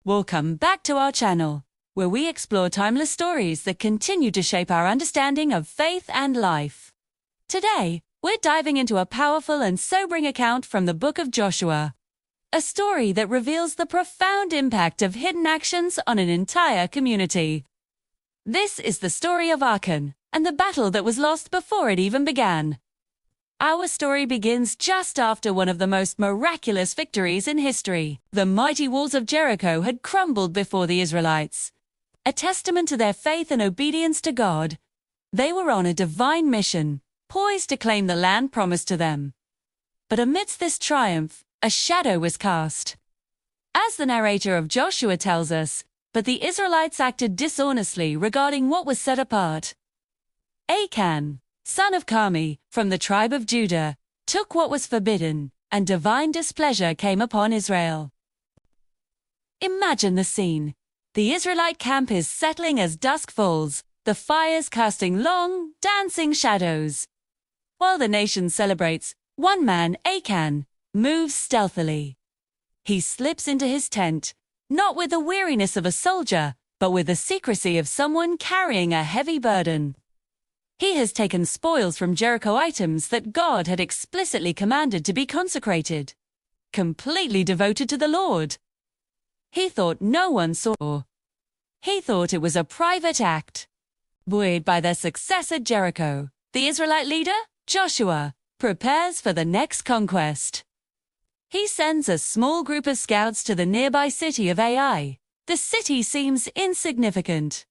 Welcome back to our channel, where we explore timeless stories that continue to shape our understanding of faith and life. Today, we're diving into a powerful and sobering account from the book of Joshua, a story that reveals the profound impact of hidden actions on an entire community. This is the story of Achan, and the battle that was lost before it even began. Our story begins just after one of the most miraculous victories in history. The mighty walls of Jericho had crumbled before the Israelites. A testament to their faith and obedience to God, they were on a divine mission, poised to claim the land promised to them. But amidst this triumph, a shadow was cast. As the narrator of Joshua tells us, but the Israelites acted dishonestly regarding what was set apart. Achan, son of Carmi, from the tribe of Judah, took what was forbidden, and divine displeasure came upon Israel. Imagine the scene. The Israelite camp is settling as dusk falls, the fires casting long, dancing shadows. While the nation celebrates, one man, Achan, moves stealthily. He slips into his tent, not with the weariness of a soldier, but with the secrecy of someone carrying a heavy burden. He has taken spoils from Jericho, items that God had explicitly commanded to be consecrated, completely devoted to the Lord. He thought no one saw. He thought it was a private act. Buoyed by their success at Jericho, the Israelite leader, Joshua, prepares for the next conquest. He sends a small group of scouts to the nearby city of Ai. The city seems insignificant.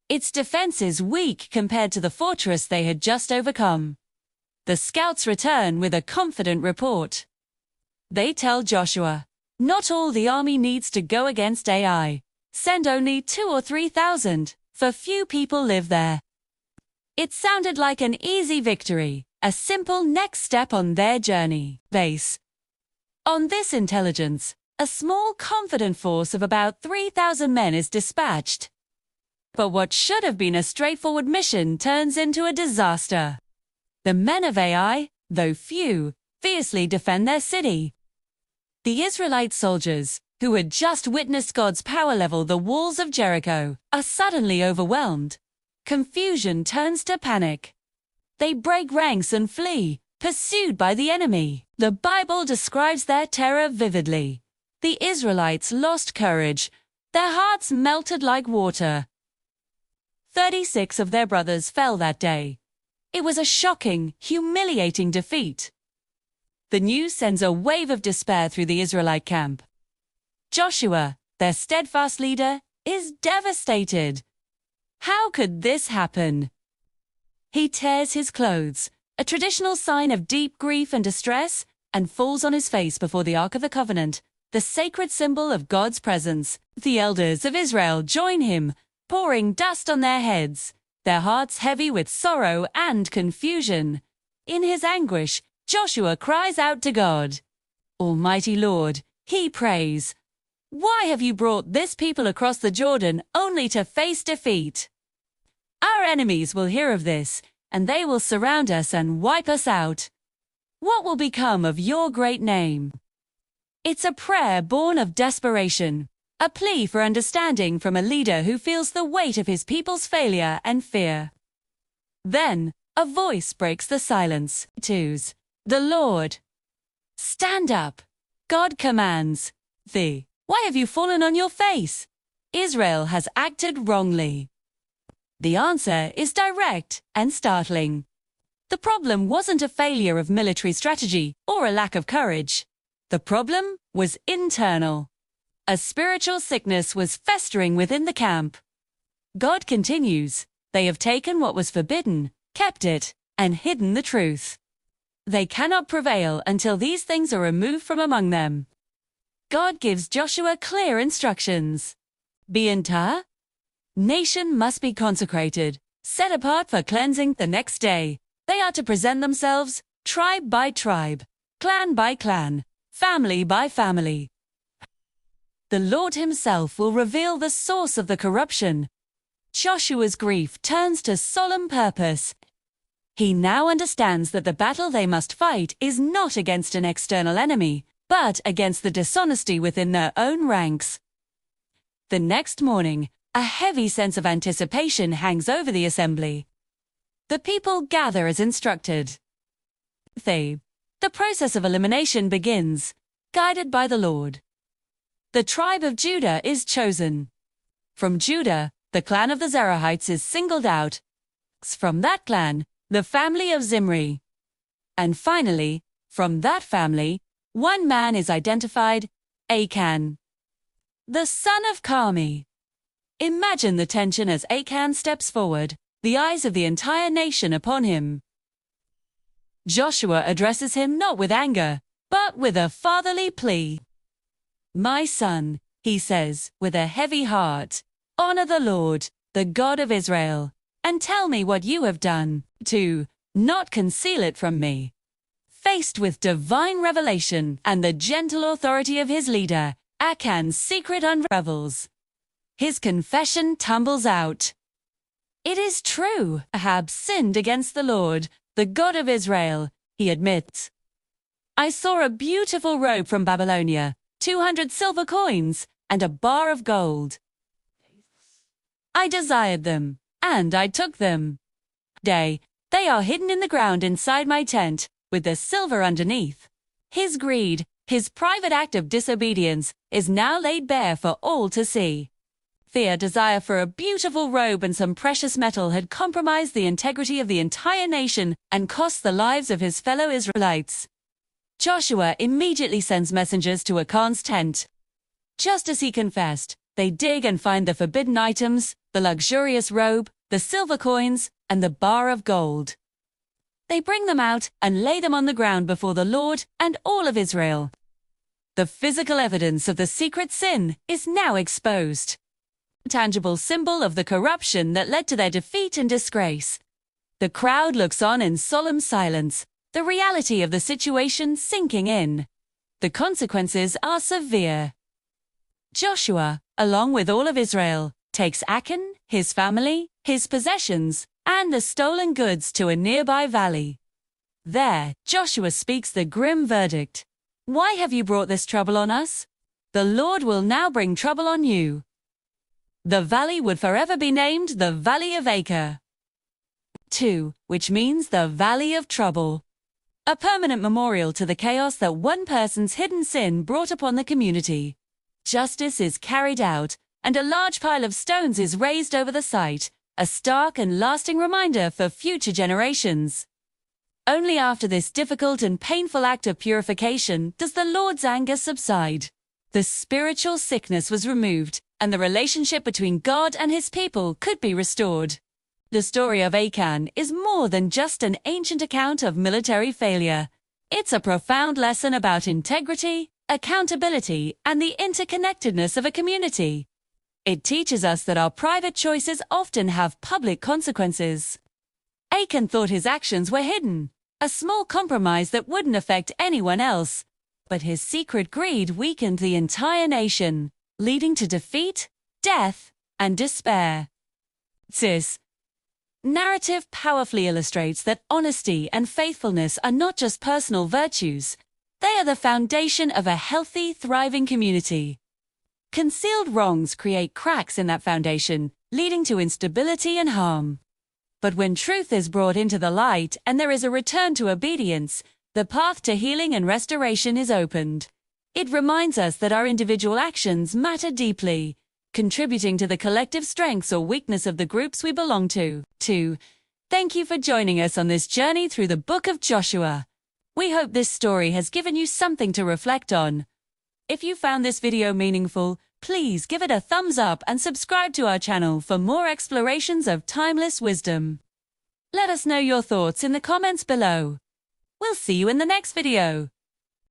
Its defense is weak compared to the fortress they had just overcome. The scouts return with a confident report. They tell Joshua, "Not all the army needs to go against Ai. Send only 2,000 or 3,000, for few people live there." It sounded like an easy victory, a simple next step on their journey. On this intelligence, a small confident force of about 3,000 men is dispatched. But what should have been a straightforward mission turns into a disaster. The men of Ai, though few, fiercely defend their city. The Israelite soldiers, who had just witnessed God's power level the walls of Jericho, are suddenly overwhelmed. Confusion turns to panic. They break ranks and flee, pursued by the enemy. The Bible describes their terror vividly. The Israelites lost courage. Their hearts melted like water. 36 of their brothers fell that day. It was a shocking, humiliating defeat. The news sends a wave of despair through the Israelite camp. Joshua, their steadfast leader, is devastated. How could this happen? He tears his clothes, a traditional sign of deep grief and distress, and falls on his face before the Ark of the Covenant, the sacred symbol of God's presence. The elders of Israel join him, pouring dust on their heads, their hearts heavy with sorrow and confusion. In his anguish, Joshua cries out to God. "Almighty Lord," he prays, "why have you brought this people across the Jordan only to face defeat? Our enemies will hear of this, and they will surround us and wipe us out. What will become of your great name?" It's a prayer born of desperation. A plea for understanding from a leader who feels the weight of his people's failure and fear. Then, a voice breaks the silence. The Lord. "Stand up," God commands. "Why have you fallen on your face? Israel has acted wrongly." The answer is direct and startling. The problem wasn't a failure of military strategy or a lack of courage. The problem was internal. A spiritual sickness was festering within the camp. God continues, "They have taken what was forbidden, kept it, and hidden the truth. They cannot prevail until these things are removed from among them." God gives Joshua clear instructions. Be entire. Nation must be consecrated, set apart for cleansing. The next day, they are to present themselves, tribe by tribe, clan by clan, family by family. The Lord himself will reveal the source of the corruption. Joshua's grief turns to solemn purpose. He now understands that the battle they must fight is not against an external enemy, but against the dishonesty within their own ranks. The next morning, a heavy sense of anticipation hangs over the assembly. The people gather as instructed. The process of elimination begins, guided by the Lord. The tribe of Judah is chosen. From Judah, the clan of the Zerahites is singled out. From that clan, the family of Zimri. And finally, from that family, one man is identified, Achan, the son of Carmi. Imagine the tension as Achan steps forward, the eyes of the entire nation upon him. Joshua addresses him not with anger, but with a fatherly plea. "My son," he says, with a heavy heart, "honor the Lord, the God of Israel, and tell me what you have done, to not conceal it from me." Faced with divine revelation and the gentle authority of his leader, Achan's secret unravels. His confession tumbles out. It is true, Ahab sinned against the Lord, the God of Israel, he admits. "I saw a beautiful robe from Babylonia, 200 silver coins, and a bar of gold. I desired them, and I took them. They are hidden in the ground inside my tent, with the silver underneath." His greed, his private act of disobedience, is now laid bare for all to see. Fear, desire for a beautiful robe and some precious metal had compromised the integrity of the entire nation and cost the lives of his fellow Israelites. Joshua immediately sends messengers to Achan's tent. Just as he confessed, they dig and find the forbidden items, the luxurious robe, the silver coins, and the bar of gold. They bring them out and lay them on the ground before the Lord and all of Israel. The physical evidence of the secret sin is now exposed. A tangible symbol of the corruption that led to their defeat and disgrace. The crowd looks on in solemn silence, the reality of the situation sinking in. The consequences are severe. Joshua, along with all of Israel, takes Achan, his family, his possessions, and the stolen goods to a nearby valley. There, Joshua speaks the grim verdict. "Why have you brought this trouble on us? The Lord will now bring trouble on you." The valley would forever be named the Valley of Achan, which means the Valley of Trouble. A permanent memorial to the chaos that one person's hidden sin brought upon the community. Justice is carried out, and a large pile of stones is raised over the site, a stark and lasting reminder for future generations. Only after this difficult and painful act of purification does the Lord's anger subside. The spiritual sickness was removed, and the relationship between God and his people could be restored. The story of Achan is more than just an ancient account of military failure. It's a profound lesson about integrity, accountability, and the interconnectedness of a community. It teaches us that our private choices often have public consequences. Achan thought his actions were hidden, a small compromise that wouldn't affect anyone else. But his secret greed weakened the entire nation, leading to defeat, death, and despair. This narrative powerfully illustrates that honesty and faithfulness are not just personal virtues, they are the foundation of a healthy, thriving community. Concealed wrongs create cracks in that foundation, leading to instability and harm. But when truth is brought into the light and there is a return to obedience, the path to healing and restoration is opened. It reminds us that our individual actions matter deeply, contributing to the collective strengths or weakness of the groups we belong to. Thank you for joining us on this journey through the book of Joshua. We hope this story has given you something to reflect on. If you found this video meaningful, please give it a thumbs up and subscribe to our channel for more explorations of timeless wisdom. Let us know your thoughts in the comments below. We'll see you in the next video.